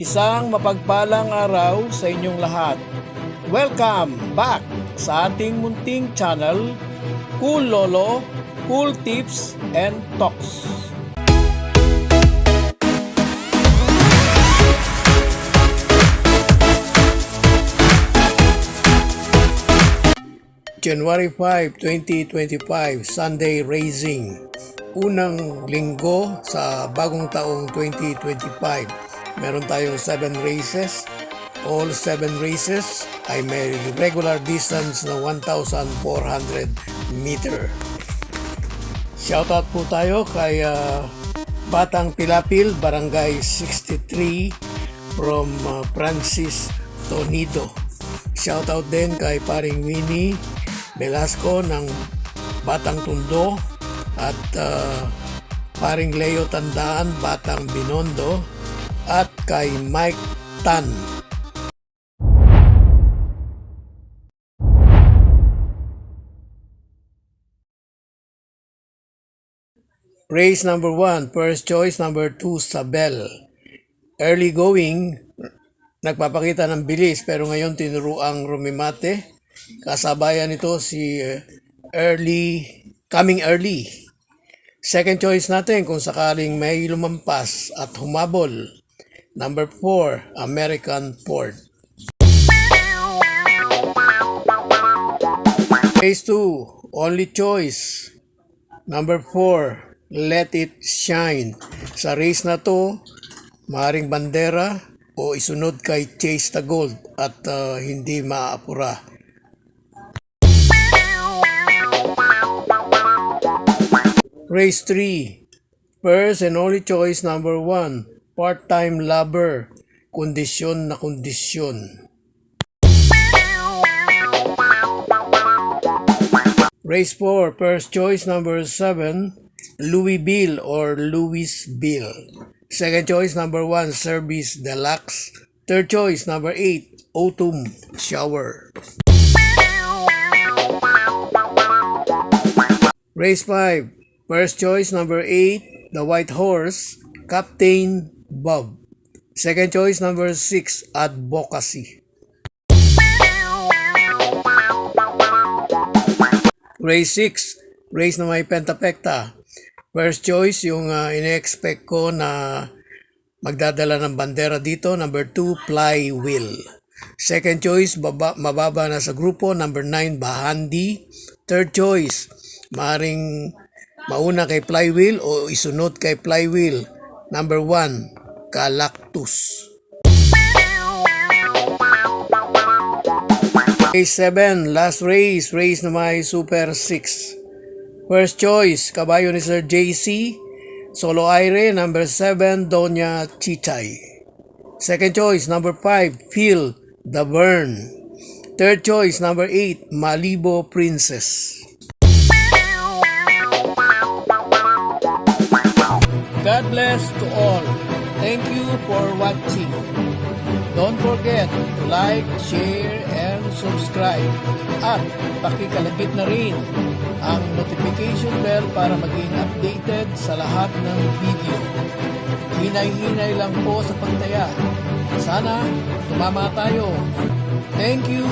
Isang mapagpalang araw sa inyong lahat. Welcome back sa ating munting channel, Cool Lolo, Cool Tips and Talks. January 5, 2025, Sunday Racing. Unang linggo sa bagong taong 2025. Meron tayong 7 races. All 7 races ay may regular distance na 1,400 meter. Shoutout po tayo kay Batang Pilapil, Barangay 63 from Francis Tonido. Shoutout din kay Paring Winnie Velasco ng Batang Tundo at Paring Leo Tandaan, Batang Binondo, at kay Mike Tan. Race number 1, first choice number 2, Sabel. Early going, nagpapakita ng bilis pero ngayon tinuruang rumimate. Kasabayan nito si Coming Early. Second choice natin kung sakaling may lumampas at humabol. Number 4, American Ford. Race 2, only choice. Number 4, Let It Shine. Sa race na to, maaaring bandera o isunod kay Chase the Gold at hindi maapura. Race 3, first and only choice number 1, Part-Time Lover, kondisyon na kondisyon. Race 4, first choice number 7, Louisville or Louisville. Second choice number 1, Service Deluxe. Third choice number 8, Autumn Shower. Race 5, first choice number 8, The White Horse, Captain Bob. Second choice number 6, Advocacy. Race 6, race na may pentapekta. First choice, yung ine-expect ko na magdadala ng bandera dito. Number 2, Flywheel. Second choice, mababa na sa grupo. Number 9, Bahandi. Third choice, maaring mauna kay Flywheel o isunod kay Flywheel. Number 1, Galactus. Race 7, last race, race na may Super 6. First choice, kabayo ni Sir JC, Solo Aire. Number 7, Doña Chichay. Second choice, number 5, Feel the Burn. Third choice, number 8, Malibo Princess. God bless to all. Thank you for watching. Don't forget to like, share, and subscribe. At pakikalagit na rin ang notification bell para maging updated sa lahat ng video. Hinay-hinay lang po sa pagtaya. Sana tumama tayo. Thank you!